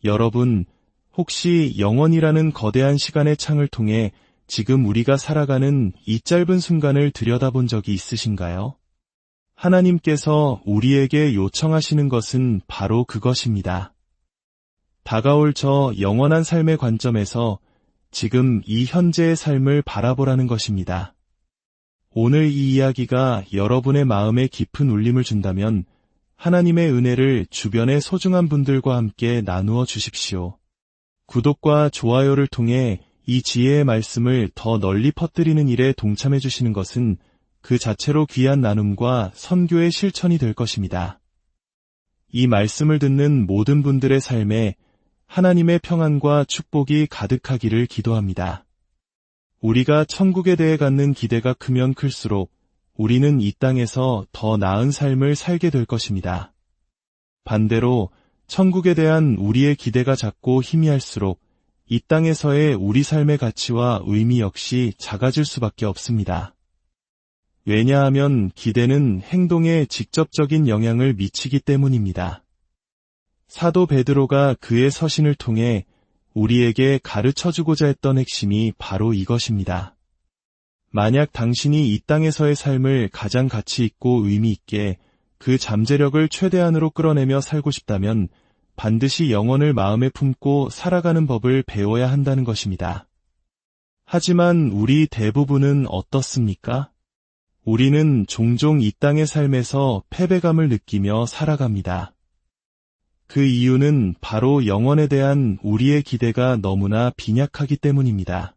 여러분, 혹시 영원이라는 거대한 시간의 창을 통해 지금 우리가 살아가는 이 짧은 순간을 들여다본 적이 있으신가요? 하나님께서 우리에게 요청하시는 것은 바로 그것입니다. 다가올 저 영원한 삶의 관점에서 지금 이 현재의 삶을 바라보라는 것입니다. 오늘 이 이야기가 여러분의 마음에 깊은 울림을 준다면 하나님의 은혜를 주변의 소중한 분들과 함께 나누어 주십시오. 구독과 좋아요를 통해 이 지혜의 말씀을 더 널리 퍼뜨리는 일에 동참해 주시는 것은 그 자체로 귀한 나눔과 선교의 실천이 될 것입니다. 이 말씀을 듣는 모든 분들의 삶에 하나님의 평안과 축복이 가득하기를 기도합니다. 우리가 천국에 대해 갖는 기대가 크면 클수록 우리는 이 땅에서 더 나은 삶을 살게 될 것입니다. 반대로 천국에 대한 우리의 기대가 작고 희미할수록 이 땅에서의 우리 삶의 가치와 의미 역시 작아질 수밖에 없습니다. 왜냐하면 기대는 행동에 직접적인 영향을 미치기 때문입니다. 사도 베드로가 그의 서신을 통해 우리에게 가르쳐주고자 했던 핵심이 바로 이것입니다. 만약 당신이 이 땅에서의 삶을 가장 가치 있고 의미 있게 그 잠재력을 최대한으로 끌어내며 살고 싶다면 반드시 영혼을 마음에 품고 살아가는 법을 배워야 한다는 것입니다. 하지만 우리 대부분은 어떻습니까? 우리는 종종 이 땅의 삶에서 패배감을 느끼며 살아갑니다. 그 이유는 바로 영혼에 대한 우리의 기대가 너무나 빈약하기 때문입니다.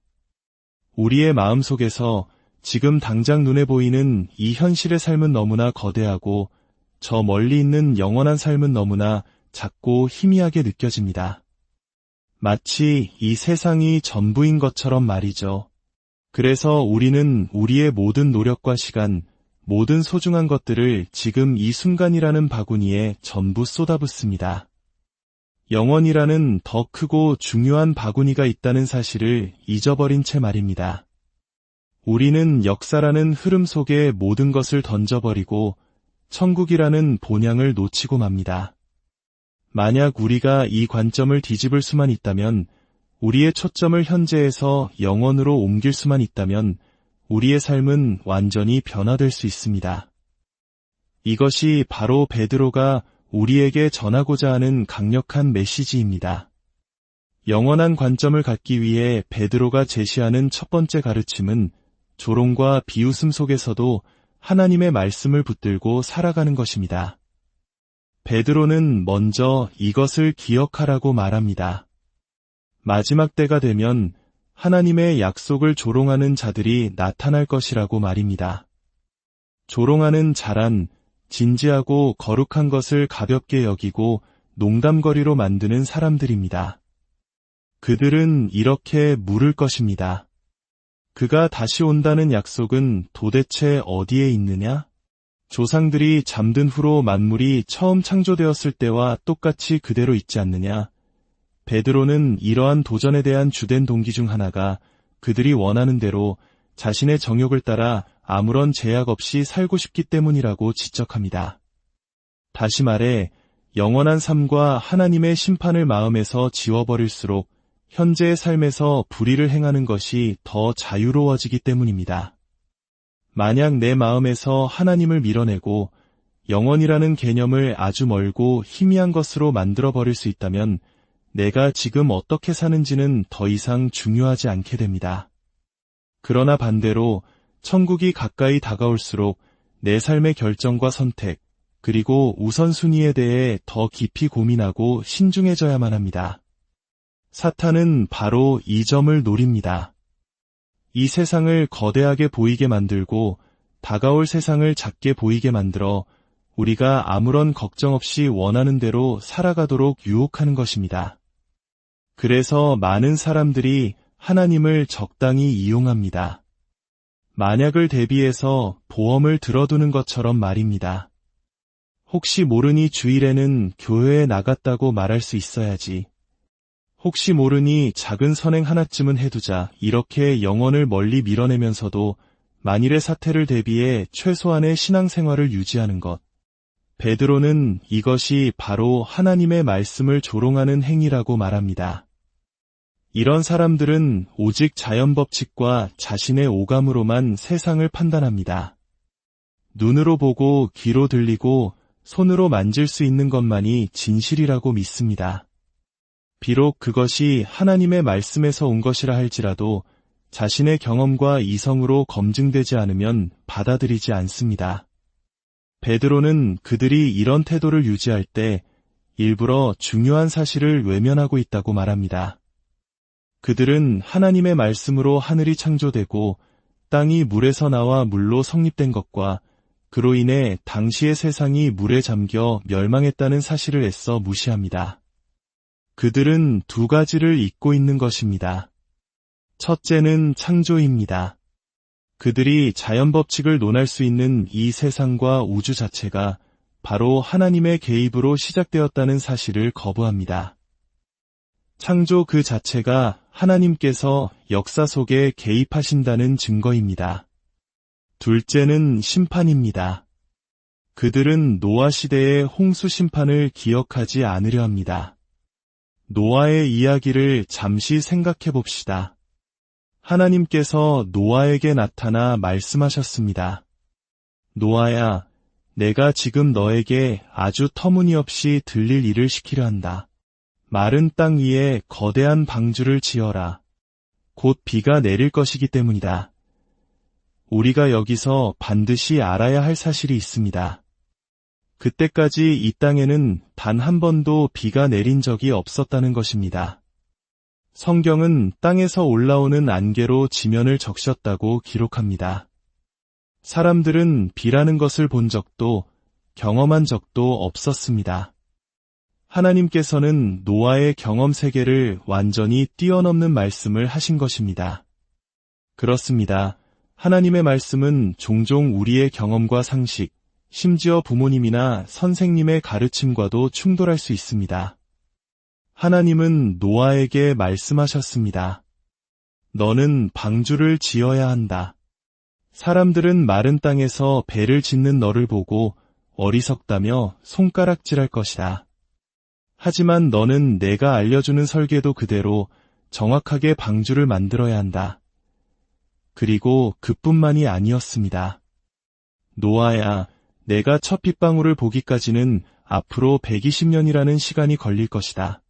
우리의 마음속에서 지금 당장 눈에 보이는 이 현실의 삶은 너무나 거대하고 저 멀리 있는 영원한 삶은 너무나 작고 희미하게 느껴집니다. 마치 이 세상이 전부인 것처럼 말이죠. 그래서 우리는 우리의 모든 노력과 시간, 모든 소중한 것들을 지금 이 순간이라는 바구니에 전부 쏟아붓습니다. 영원이라는 더 크고 중요한 바구니가 있다는 사실을 잊어버린 채 말입니다. 우리는 역사라는 흐름 속에 모든 것을 던져버리고 천국이라는 본향을 놓치고 맙니다. 만약 우리가 이 관점을 뒤집을 수만 있다면, 우리의 초점을 현재에서 영원으로 옮길 수만 있다면 우리의 삶은 완전히 변화될 수 있습니다. 이것이 바로 베드로가 우리에게 전하고자 하는 강력한 메시지입니다. 영원한 관점을 갖기 위해 베드로가 제시하는 첫 번째 가르침은 조롱과 비웃음 속에서도 하나님의 말씀을 붙들고 살아가는 것입니다. 베드로는 먼저 이것을 기억하라고 말합니다. 마지막 때가 되면 하나님의 약속을 조롱하는 자들이 나타날 것이라고 말입니다. 조롱하는 자란 진지하고 거룩한 것을 가볍게 여기고 농담거리로 만드는 사람들입니다. 그들은 이렇게 물을 것입니다. 그가 다시 온다는 약속은 도대체 어디에 있느냐? 조상들이 잠든 후로 만물이 처음 창조되었을 때와 똑같이 그대로 있지 않느냐? 베드로는 이러한 도전에 대한 주된 동기 중 하나가 그들이 원하는 대로 자신의 정욕을 따라 아무런 제약 없이 살고 싶기 때문이라고 지적합니다. 다시 말해 영원한 삶과 하나님의 심판을 마음에서 지워버릴수록 현재의 삶에서 불의를 행하는 것이 더 자유로워지기 때문입니다. 만약 내 마음에서 하나님을 밀어내고 영원이라는 개념을 아주 멀고 희미한 것으로 만들어버릴 수 있다면 내가 지금 어떻게 사는지는 더 이상 중요하지 않게 됩니다. 그러나 반대로 천국이 가까이 다가올수록 내 삶의 결정과 선택, 그리고 우선순위에 대해 더 깊이 고민하고 신중해져야만 합니다. 사탄은 바로 이 점을 노립니다. 이 세상을 거대하게 보이게 만들고 다가올 세상을 작게 보이게 만들어 우리가 아무런 걱정 없이 원하는 대로 살아가도록 유혹하는 것입니다. 그래서 많은 사람들이 하나님을 적당히 이용합니다. 만약을 대비해서 보험을 들어두는 것처럼 말입니다. 혹시 모르니 주일에는 교회에 나갔다고 말할 수 있어야지. 혹시 모르니 작은 선행 하나쯤은 해두자. 이렇게 영혼을 멀리 밀어내면서도 만일의 사태를 대비해 최소한의 신앙생활을 유지하는 것. 베드로는 이것이 바로 하나님의 말씀을 조롱하는 행위라고 말합니다. 이런 사람들은 오직 자연법칙과 자신의 오감으로만 세상을 판단합니다. 눈으로 보고 귀로 들리고 손으로 만질 수 있는 것만이 진실이라고 믿습니다. 비록 그것이 하나님의 말씀에서 온 것이라 할지라도 자신의 경험과 이성으로 검증되지 않으면 받아들이지 않습니다. 베드로는 그들이 이런 태도를 유지할 때 일부러 중요한 사실을 외면하고 있다고 말합니다. 그들은 하나님의 말씀으로 하늘이 창조되고 땅이 물에서 나와 물로 성립된 것과 그로 인해 당시의 세상이 물에 잠겨 멸망했다는 사실을 애써 무시합니다. 그들은 두 가지를 잊고 있는 것입니다. 첫째는 창조입니다. 그들이 자연법칙을 논할 수 있는 이 세상과 우주 자체가 바로 하나님의 개입으로 시작되었다는 사실을 거부합니다. 창조 그 자체가 하나님께서 역사 속에 개입하신다는 증거입니다. 둘째는 심판입니다. 그들은 노아 시대의 홍수 심판을 기억하지 않으려 합니다. 노아의 이야기를 잠시 생각해 봅시다. 하나님께서 노아에게 나타나 말씀하셨습니다. 노아야, 내가 지금 너에게 아주 터무니없이 들릴 일을 시키려 한다. 마른 땅 위에 거대한 방주를 지어라. 곧 비가 내릴 것이기 때문이다. 우리가 여기서 반드시 알아야 할 사실이 있습니다. 그때까지 이 땅에는 단 한 번도 비가 내린 적이 없었다는 것입니다. 성경은 땅에서 올라오는 안개로 지면을 적셨다고 기록합니다. 사람들은 비라는 것을 본 적도 경험한 적도 없었습니다. 하나님께서는 노아의 경험 세계를 완전히 뛰어넘는 말씀을 하신 것입니다. 그렇습니다. 하나님의 말씀은 종종 우리의 경험과 상식, 심지어 부모님이나 선생님의 가르침과도 충돌할 수 있습니다. 하나님은 노아에게 말씀하셨습니다. 너는 방주를 지어야 한다. 사람들은 마른 땅에서 배를 짓는 너를 보고 어리석다며 손가락질할 것이다. 하지만 너는 내가 알려주는 설계도 그대로 정확하게 방주를 만들어야 한다. 그리고 그뿐만이 아니었습니다. 노아야, 내가 첫 빗방울을 보기까지는 앞으로 120년이라는 시간이 걸릴 것이다.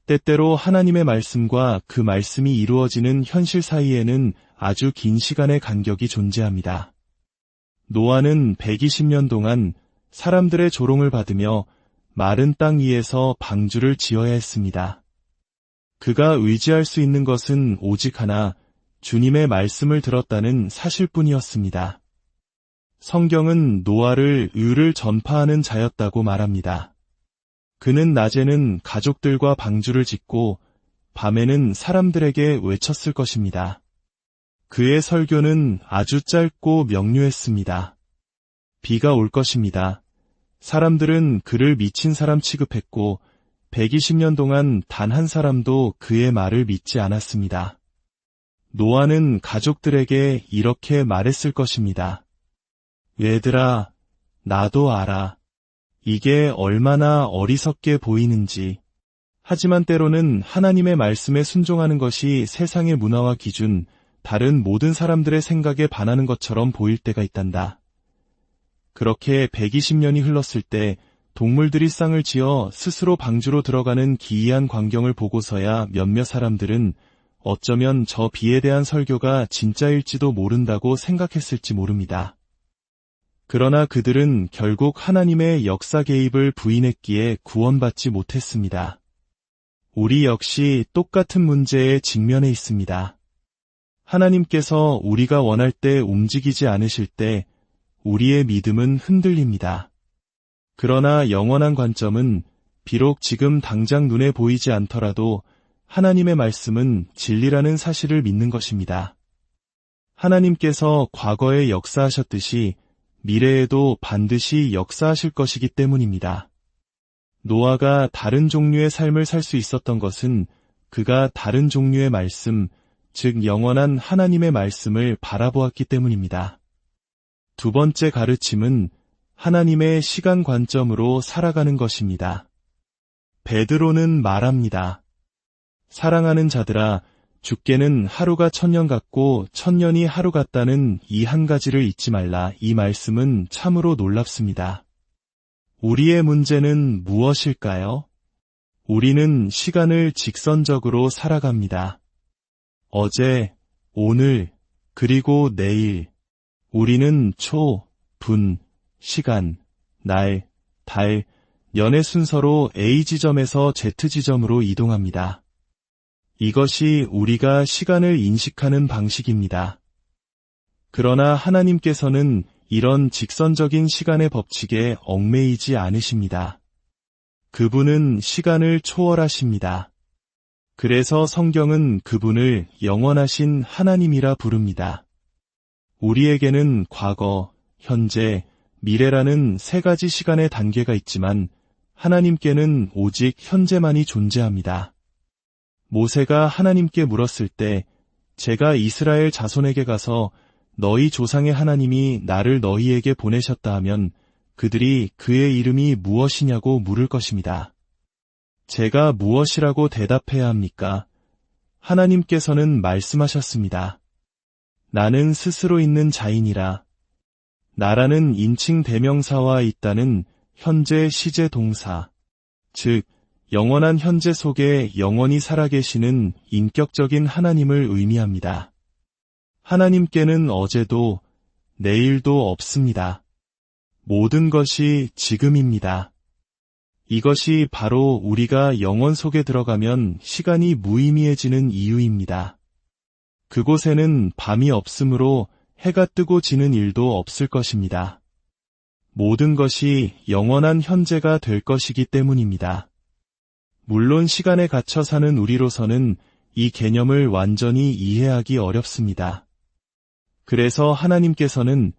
때때로 하나님의 말씀과 그 말씀이 이루어지는 현실 사이에는 아주 긴 시간의 간격이 존재합니다. 노아는 120년 동안 사람들의 조롱을 받으며 마른 땅 위에서 방주를 지어야 했습니다. 그가 의지할 수 있는 것은 오직 하나, 주님의 말씀을 들었다는 사실뿐이었습니다. 성경은 노아를 의를 전파하는 자였다고 말합니다. 그는 낮에는 가족들과 방주를 짓고 밤에는 사람들에게 외쳤을 것입니다. 그의 설교는 아주 짧고 명료했습니다. 비가 올 것입니다. 사람들은 그를 미친 사람 취급했고 120년 동안 단 한 사람도 그의 말을 믿지 않았습니다. 노아는 가족들에게 이렇게 말했을 것입니다. 얘들아, 나도 알아. 이게 얼마나 어리석게 보이는지. 하지만 때로는 하나님의 말씀에 순종하는 것이 세상의 문화와 기준, 다른 모든 사람들의 생각에 반하는 것처럼 보일 때가 있단다. 그렇게 120년이 흘렀을 때 동물들이 쌍을 지어 스스로 방주로 들어가는 기이한 광경을 보고서야 몇몇 사람들은 어쩌면 저 비에 대한 설교가 진짜일지도 모른다고 생각했을지 모릅니다. 그러나 그들은 결국 하나님의 역사 개입을 부인했기에 구원받지 못했습니다. 우리 역시 똑같은 문제에 직면해 있습니다. 하나님께서 우리가 원할 때 움직이지 않으실 때 우리의 믿음은 흔들립니다. 그러나 영원한 관점은 비록 지금 당장 눈에 보이지 않더라도 하나님의 말씀은 진리라는 사실을 믿는 것입니다. 하나님께서 과거에 역사하셨듯이 미래에도 반드시 역사하실 것이기 때문입니다. 노아가 다른 종류의 삶을 살 수 있었던 것은 그가 다른 종류의 말씀, 즉 영원한 하나님의 말씀을 바라보았기 때문입니다. 두 번째 가르침은 하나님의 시간 관점으로 살아가는 것입니다. 베드로는 말합니다. 사랑하는 자들아, 주께는 하루가 천년 같고 천년이 하루 같다는 이 한 가지를 잊지 말라. 이 말씀은 참으로 놀랍습니다. 우리의 문제는 무엇일까요? 우리는 시간을 직선적으로 살아갑니다. 어제, 오늘, 그리고 내일. 우리는 초, 분, 시간, 날, 달, 년의 순서로 A 지점에서 Z 지점으로 이동합니다. 이것이 우리가 시간을 인식하는 방식입니다. 그러나 하나님께서는 이런 직선적인 시간의 법칙에 얽매이지 않으십니다. 그분은 시간을 초월하십니다. 그래서 성경은 그분을 영원하신 하나님이라 부릅니다. 우리에게는 과거, 현재, 미래라는 세 가지 시간의 단계가 있지만 하나님께는 오직 현재만이 존재합니다. 모세가 하나님께 물었을 때 제가 이스라엘 자손에게 가서 너희 조상의 하나님이 나를 너희에게 보내셨다 하면 그들이 그의 이름이 무엇이냐고 물을 것입니다. 제가 무엇이라고 대답해야 합니까? 하나님께서는 말씀하셨습니다. 나는 스스로 있는 자이니라. 나라는 인칭 대명사와 있다는 현재 시제 동사, 즉 영원한 현재 속에 영원히 살아계시는 인격적인 하나님을 의미합니다. 하나님께는 어제도 내일도 없습니다. 모든 것이 지금입니다. 이것이 바로 우리가 영원 속에 들어가면 시간이 무의미해지는 이유입니다. 그곳에는 밤이 없으므로 해가 뜨고 지는 일도 없을 것입니다. 모든 것이 영원한 현재가 될 것이기 때문입니다. 물론 시간에 갇혀 사는 우리로서는 이 개념을 완전히 이해하기 어렵습니다. 그래서 하나님께서는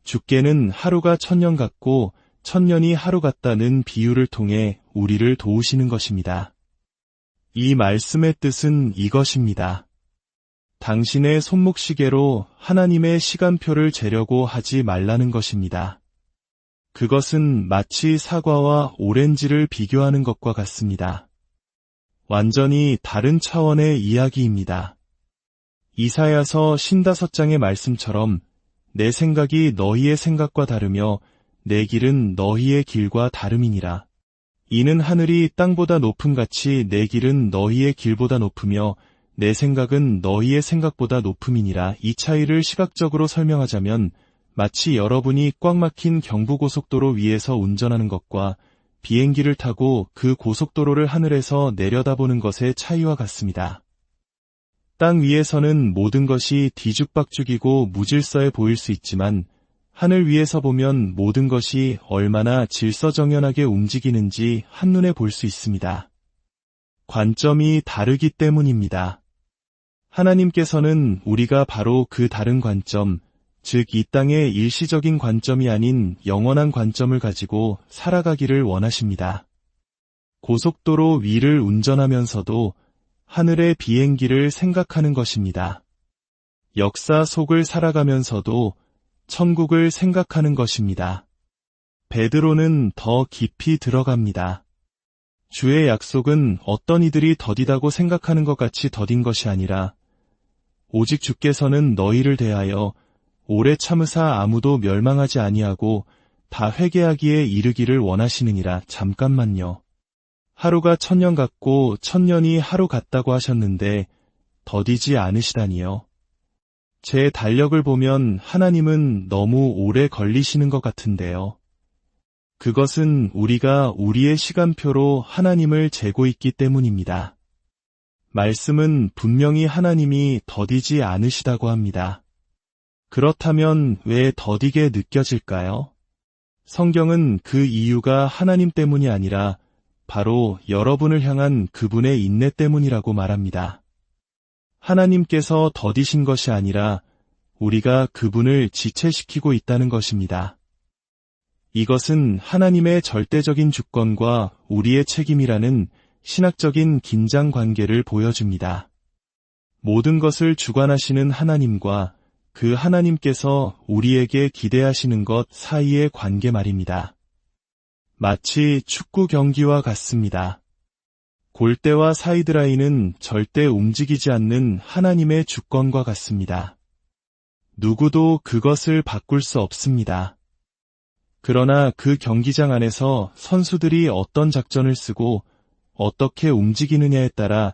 주께는 하루가 천년 같고 천년이 하루 같다는 비유를 통해 우리를 도우시는 것입니다. 이 말씀의 뜻은 이것입니다. 당신의 손목시계로 하나님의 시간표를 재려고 하지 말라는 것입니다. 그것은 마치 사과와 오렌지를 비교하는 것과 같습니다. 완전히 다른 차원의 이야기입니다. 이사야서 55장의 말씀처럼 내 생각이 너희의 생각과 다르며 내 길은 너희의 길과 다름이니라. 이는 하늘이 땅보다 높음같이 내 길은 너희의 길보다 높으며 내 생각은 너희의 생각보다 높음이니라. 이 차이를 시각적으로 설명하자면 마치 여러분이 꽉 막힌 경부고속도로 위에서 운전하는 것과 비행기를 타고 그 고속도로를 하늘에서 내려다보는 것의 차이와 같습니다. 땅 위에서는 모든 것이 뒤죽박죽이고 무질서해 보일 수 있지만 하늘 위에서 보면 모든 것이 얼마나 질서정연하게 움직이는지 한눈에 볼 수 있습니다. 관점이 다르기 때문입니다. 하나님께서는 우리가 바로 그 다른 관점, 즉 이 땅의 일시적인 관점이 아닌 영원한 관점을 가지고 살아가기를 원하십니다. 고속도로 위를 운전하면서도 하늘의 비행기를 생각하는 것입니다. 역사 속을 살아가면서도 천국을 생각하는 것입니다. 베드로는 더 깊이 들어갑니다. 주의 약속은 어떤 이들이 더디다고 생각하는 것 같이 더딘 것이 아니라 오직 주께서는 너희를 대하여 오래 참으사 아무도 멸망하지 아니하고 다 회개하기에 이르기를 원하시느니라. 잠깐만요. 하루가 천년 같고 천년이 하루 같다고 하셨는데 더디지 않으시다니요. 제 달력을 보면 하나님은 너무 오래 걸리시는 것 같은데요. 그것은 우리가 우리의 시간표로 하나님을 재고 있기 때문입니다. 말씀은 분명히 하나님이 더디지 않으시다고 합니다. 그렇다면 왜 더디게 느껴질까요? 성경은 그 이유가 하나님 때문이 아니라 바로 여러분을 향한 그분의 인내 때문이라고 말합니다. 하나님께서 더디신 것이 아니라 우리가 그분을 지체시키고 있다는 것입니다. 이것은 하나님의 절대적인 주권과 우리의 책임이라는 신학적인 긴장 관계를 보여줍니다. 모든 것을 주관하시는 하나님과 그 하나님께서 우리에게 기대하시는 것 사이의 관계 말입니다. 마치 축구 경기와 같습니다. 골대와 사이드라인은 절대 움직이지 않는 하나님의 주권과 같습니다. 누구도 그것을 바꿀 수 없습니다. 그러나 그 경기장 안에서 선수들이 어떤 작전을 쓰고 어떻게 움직이느냐에 따라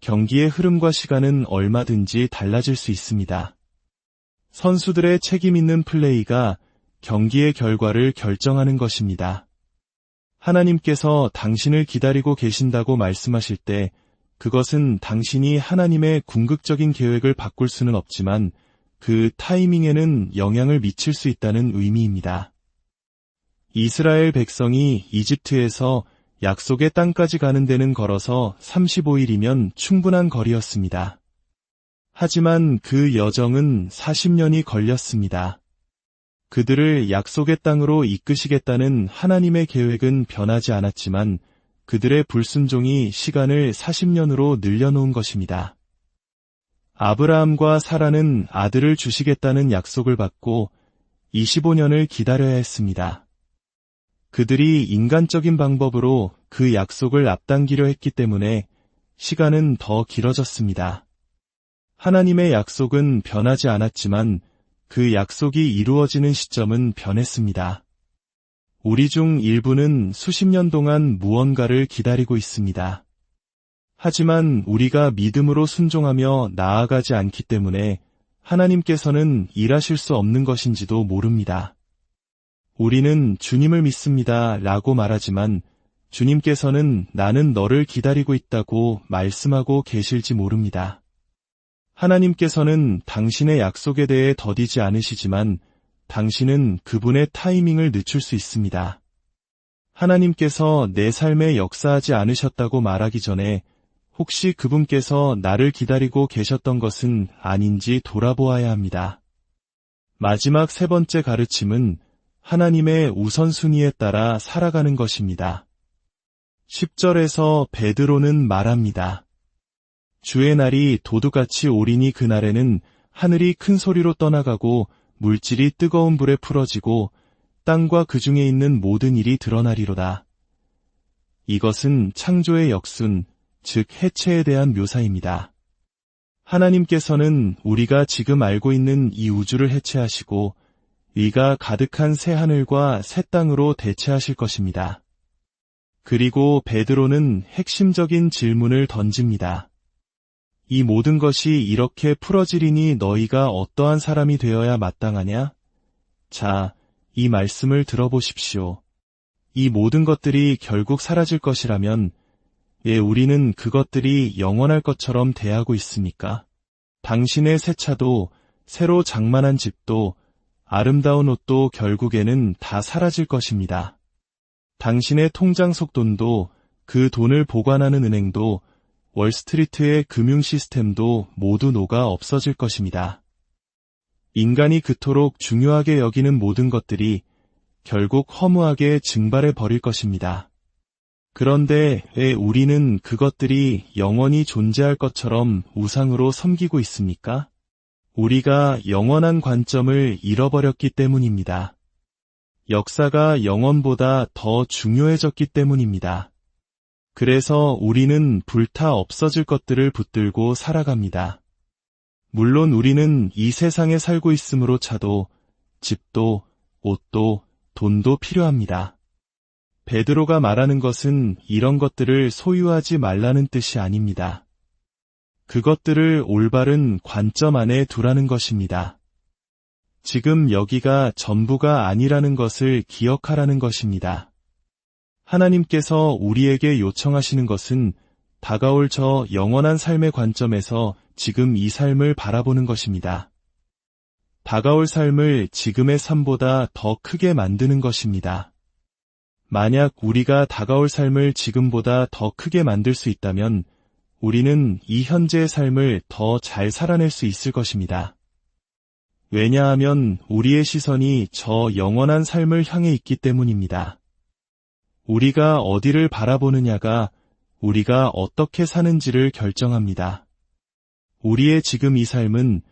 경기의 흐름과 시간은 얼마든지 달라질 수 있습니다. 선수들의 책임 있는 플레이가 경기의 결과를 결정하는 것입니다. 하나님께서 당신을 기다리고 계신다고 말씀하실 때 그것은 당신이 하나님의 궁극적인 계획을 바꿀 수는 없지만 그 타이밍에는 영향을 미칠 수 있다는 의미입니다. 이스라엘 백성이 이집트에서 약속의 땅까지 가는 데는 걸어서 35일이면 충분한 거리였습니다. 하지만 그 여정은 40년이 걸렸습니다. 그들을 약속의 땅으로 이끄시겠다는 하나님의 계획은 변하지 않았지만 그들의 불순종이 시간을 40년으로 늘려놓은 것입니다. 아브라함과 사라는 아들을 주시겠다는 약속을 받고 25년을 기다려야 했습니다. 그들이 인간적인 방법으로 그 약속을 앞당기려 했기 때문에 시간은 더 길어졌습니다. 하나님의 약속은 변하지 않았지만 그 약속이 이루어지는 시점은 변했습니다. 우리 중 일부는 수십 년 동안 무언가를 기다리고 있습니다. 하지만 우리가 믿음으로 순종하며 나아가지 않기 때문에 하나님께서는 일하실 수 없는 것인지도 모릅니다. 우리는 주님을 믿습니다 라고 말하지만 주님께서는 나는 너를 기다리고 있다고 말씀하고 계실지 모릅니다. 하나님께서는 당신의 약속에 대해 더디지 않으시지만 당신은 그분의 타이밍을 늦출 수 있습니다. 하나님께서 내 삶에 역사하지 않으셨다고 말하기 전에 혹시 그분께서 나를 기다리고 계셨던 것은 아닌지 돌아보아야 합니다. 마지막 세 번째 가르침은 하나님의 우선순위에 따라 살아가는 것입니다. 10절에서 베드로는 말합니다. 주의 날이 도둑같이 오리니 그날에는 하늘이 큰 소리로 떠나가고 물질이 뜨거운 불에 풀어지고 땅과 그 중에 있는 모든 일이 드러나리로다. 이것은 창조의 역순, 즉 해체에 대한 묘사입니다. 하나님께서는 우리가 지금 알고 있는 이 우주를 해체하시고 의가 가득한 새 하늘과 새 땅으로 대체하실 것입니다. 그리고 베드로는 핵심적인 질문을 던집니다. 이 모든 것이 이렇게 풀어지리니 너희가 어떠한 사람이 되어야 마땅하냐? 자, 이 말씀을 들어보십시오. 이 모든 것들이 결국 사라질 것이라면 우리는 그것들이 영원할 것처럼 대하고 있습니까? 당신의 새 차도 새로 장만한 집도 아름다운 옷도 결국에는 다 사라질 것입니다. 당신의 통장 속 돈도 그 돈을 보관하는 은행도 월스트리트의 금융 시스템도 모두 녹아 없어질 것입니다. 인간이 그토록 중요하게 여기는 모든 것들이 결국 허무하게 증발해 버릴 것입니다. 그런데 왜 우리는 그것들이 영원히 존재할 것처럼 우상으로 섬기고 있습니까? 우리가 영원한 관점을 잃어버렸기 때문입니다. 역사가 영원보다 더 중요해졌기 때문입니다. 그래서 우리는 불타 없어질 것들을 붙들고 살아갑니다. 물론 우리는 이 세상에 살고 있으므로 차도, 집도, 옷도, 돈도 필요합니다. 베드로가 말하는 것은 이런 것들을 소유하지 말라는 뜻이 아닙니다. 그것들을 올바른 관점 안에 두라는 것입니다. 지금 여기가 전부가 아니라는 것을 기억하라는 것입니다. 하나님께서 우리에게 요청하시는 것은 다가올 저 영원한 삶의 관점에서 지금 이 삶을 바라보는 것입니다. 다가올 삶을 지금의 삶보다 더 크게 만드는 것입니다. 만약 우리가 다가올 삶을 지금보다 더 크게 만들 수 있다면 우리는 이 현재의 삶을 더 잘 살아낼 수 있을 것입니다. 왜냐하면 우리의 시선이 저 영원한 삶을 향해 있기 때문입니다. 우리가 어디를 바라보느냐가 우리가 어떻게 사는지를 결정합니다. 우리의 지금 이 삶은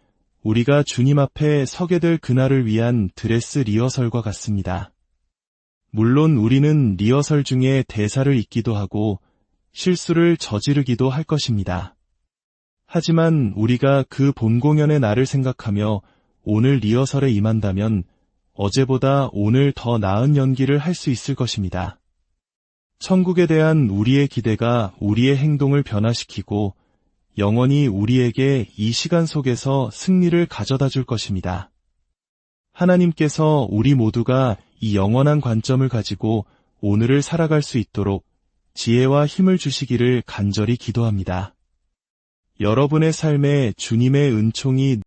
우리가 주님 앞에 서게 될 그날을 위한 드레스 리허설과 같습니다. 물론 우리는 리허설 중에 대사를 잊기도 하고 실수를 저지르기도 할 것입니다. 하지만 우리가 그 본공연의 날을 생각하며 오늘 리허설에 임한다면 어제보다 오늘 더 나은 연기를 할 수 있을 것입니다. 천국에 대한 우리의 기대가 우리의 행동을 변화시키고 영원히 우리에게 이 시간 속에서 승리를 가져다 줄 것입니다. 하나님께서 우리 모두가 이 영원한 관점을 가지고 오늘을 살아갈 수 있도록 지혜와 힘을 주시기를 간절히 기도합니다. 여러분의 삶에 주님의 은총이